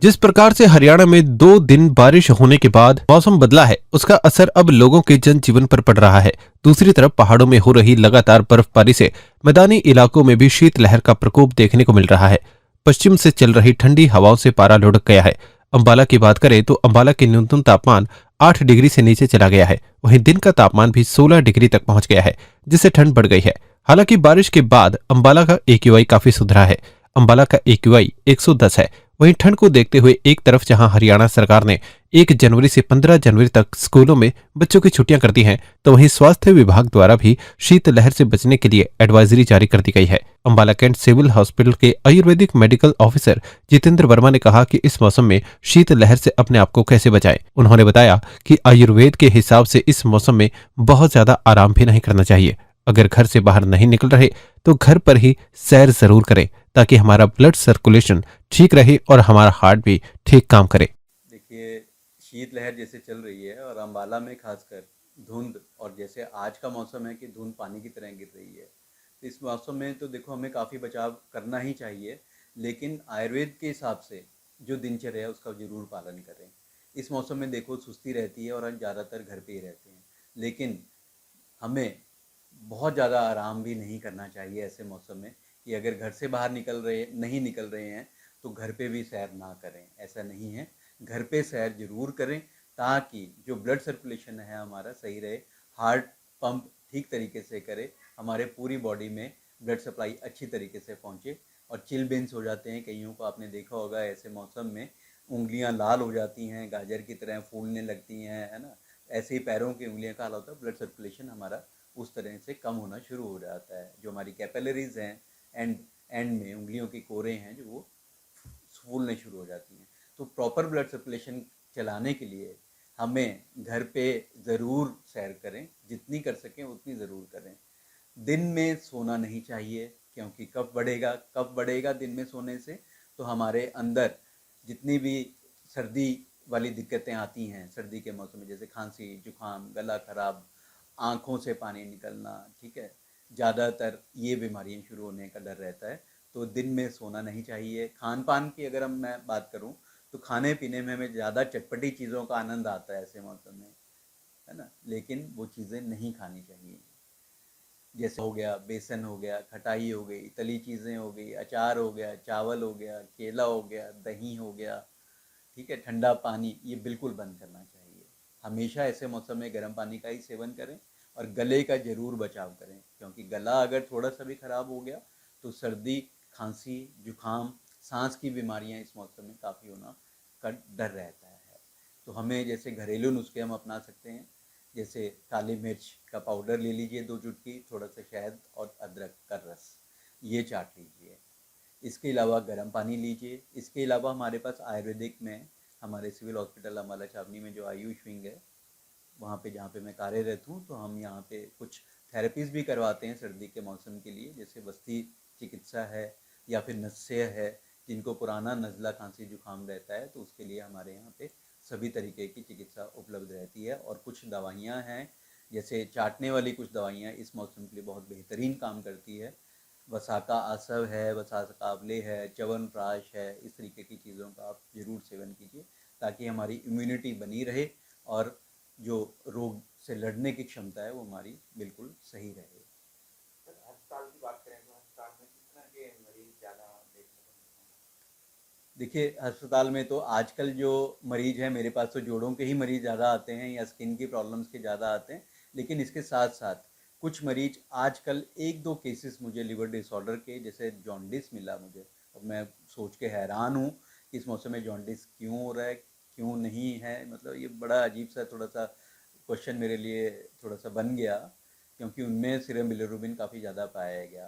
जिस प्रकार से हरियाणा में 2 दिन बारिश होने के बाद मौसम बदला है, उसका असर अब लोगों के जनजीवन पर पड़ रहा है। दूसरी तरफ पहाड़ों में हो रही लगातार बर्फबारी से मैदानी इलाकों में भी शीतलहर का प्रकोप देखने को मिल रहा है। पश्चिम से चल रही ठंडी हवाओं से पारा लुढ़क गया है। अंबाला की बात करें तो अंबाला के न्यूनतम तापमान 8 डिग्री से नीचे चला गया है। वहीं दिन का तापमान भी 16 डिग्री तक पहुंच गया है, जिससे ठंड बढ़ गई है। हालांकि बारिश के बाद अंबाला का एक्यूआई काफी सुधरा है। अंबाला का एक्यूआई 110 है। वहीं ठंड को देखते हुए एक तरफ जहां हरियाणा सरकार ने 1 जनवरी से 15 जनवरी तक स्कूलों में बच्चों की छुट्टियां कर दी हैं, तो वहीं स्वास्थ्य विभाग द्वारा भी शीतलहर से बचने के लिए एडवाइजरी जारी कर दी गई है। अंबाला कैंट सिविल हॉस्पिटल के आयुर्वेदिक मेडिकल ऑफिसर जितेंद्र वर्मा ने कहा कि इस मौसम में शीतलहर से अपने आप को कैसे बचाएं। उन्होंने बताया कि आयुर्वेद के हिसाब से इस मौसम में बहुत ज्यादा आराम भी नहीं करना चाहिए। अगर घर से बाहर नहीं निकल रहे तो घर पर ही सैर जरूर करें, ताकि हमारा ब्लड सर्कुलेशन ठीक रहे और हमारा हार्ट भी ठीक काम करे। देखिए, शीतलहर जैसे चल रही है और अम्बाला में खासकर धुंध, और जैसे आज का मौसम है कि धुंध पानी की तरह गिर रही है, तो इस मौसम में तो देखो हमें काफ़ी बचाव करना ही चाहिए। लेकिन आयुर्वेद के हिसाब से जो दिनचर्या है उसका ज़रूर पालन करें। इस मौसम में देखो सुस्ती रहती है और हम ज़्यादातर घर पे ही रहते हैं, लेकिन हमें बहुत ज़्यादा आराम भी नहीं करना चाहिए ऐसे मौसम में, कि अगर घर से बाहर नहीं निकल रहे हैं तो घर पे भी सैर ना करें। ऐसा नहीं है, घर पे सैर ज़रूर करें, ताकि जो ब्लड सर्कुलेशन है हमारा सही रहे, हार्ट पंप ठीक तरीके से करे, हमारे पूरी बॉडी में ब्लड सप्लाई अच्छी तरीके से पहुँचे। और चिलबेंस हो जाते हैं कईयों को, आपने देखा होगा ऐसे मौसम में उंगलियां लाल हो जाती हैं, गाजर की तरह फूलने लगती हैं, है ना। ऐसे ही पैरों की उंगलियां काला होता है, ब्लड सर्कुलेशन हमारा उस तरह से कम होना शुरू हो जाता है। जो हमारी कैपिलरीज हैं, एंड एंड में उंगलियों की कोरें हैं, जो वो फूलने शुरू हो जाती हैं। तो प्रॉपर ब्लड सर्कुलेशन चलाने के लिए हमें घर पे ज़रूर सैर करें, जितनी कर सकें उतनी ज़रूर करें। दिन में सोना नहीं चाहिए, क्योंकि कब बढ़ेगा दिन में सोने से, तो हमारे अंदर जितनी भी सर्दी वाली दिक्कतें आती हैं सर्दी के मौसम में, जैसे खांसी, जुकाम, गला खराब, आँखों से पानी निकलना, ठीक है, ज़्यादातर ये बीमारियाँ शुरू होने का डर रहता है। तो दिन में सोना नहीं चाहिए। खान पान की अगर मैं बात करूँ, तो खाने पीने में हमें ज़्यादा चटपटी चीज़ों का आनंद आता है ऐसे मौसम में, है ना, लेकिन वो चीज़ें नहीं खानी चाहिए। जैसे हो गया बेसन, हो गया खटाई, हो गई तली चीज़ें, हो गई अचार, हो गया चावल, हो गया केला, हो गया दही, हो गया, ठीक है, ठंडा पानी, ये बिल्कुल बंद करना चाहिए। हमेशा ऐसे मौसम में गर्म पानी का ही सेवन करें, और गले का ज़रूर बचाव करें, क्योंकि गला अगर थोड़ा सा भी ख़राब हो गया तो सर्दी, खांसी, जुकाम, सांस की बीमारियां इस मौसम में काफ़ी होना का डर रहता है। तो हमें जैसे घरेलू नुस्खे हम अपना सकते हैं, जैसे काली मिर्च का पाउडर ले लीजिए 2 चुटकी, थोड़ा सा शहद और अदरक का रस, ये चाट लीजिए। इसके अलावा गर्म पानी लीजिए। इसके अलावा हमारे पास आयुर्वेदिक में, हमारे सिविल हॉस्पिटल अम्बाला छावनी में जो आयुष विंग है, वहाँ पे जहाँ पे मैं कार्यरत हूँ, तो हम यहाँ पे कुछ थेरेपीज़ भी करवाते हैं सर्दी के मौसम के लिए, जैसे वस्ती चिकित्सा है या फिर नस्य है। जिनको पुराना नज़ला, खांसी, जुकाम रहता है, तो उसके लिए हमारे यहाँ पे सभी तरीके की चिकित्सा उपलब्ध रहती है। और कुछ दवाइयाँ हैं, जैसे चाटने वाली कुछ दवाइयाँ इस मौसम के लिए बहुत बेहतरीन काम करती है। वसाका आसव है, वसाका आंवले है, च्यवनप्राश है, इस तरीके की चीज़ों का आप ज़रूर सेवन कीजिए, ताकि हमारी इम्यूनिटी बनी रहे और जो रोग से लड़ने की क्षमता है वो हमारी बिल्कुल सही रहे। सर, अस्पताल की बात करें तो अस्पताल में किस तरह के मरीज ज़्यादा देखने को मिलते हैं? देखिए, अस्पताल में तो आजकल जो मरीज हैं, मेरे पास तो जोड़ों के ही मरीज ज़्यादा आते हैं या स्किन की प्रॉब्लम्स के ज़्यादा आते हैं। लेकिन इसके साथ साथ कुछ मरीज आजकल, एक दो केसेस मुझे लिवर डिसऑर्डर के, जैसे जॉन्डिस मिला मुझे, और मैं सोच के हैरान हूँ कि इस मौसम में जॉन्डिस क्यों हो रहा है, क्यों नहीं है। मतलब ये बड़ा अजीब सा थोड़ा सा क्वेश्चन मेरे लिए थोड़ा सा बन गया, क्योंकि उनमें सीरम बिलिरुबिन काफ़ी ज़्यादा पाया गया।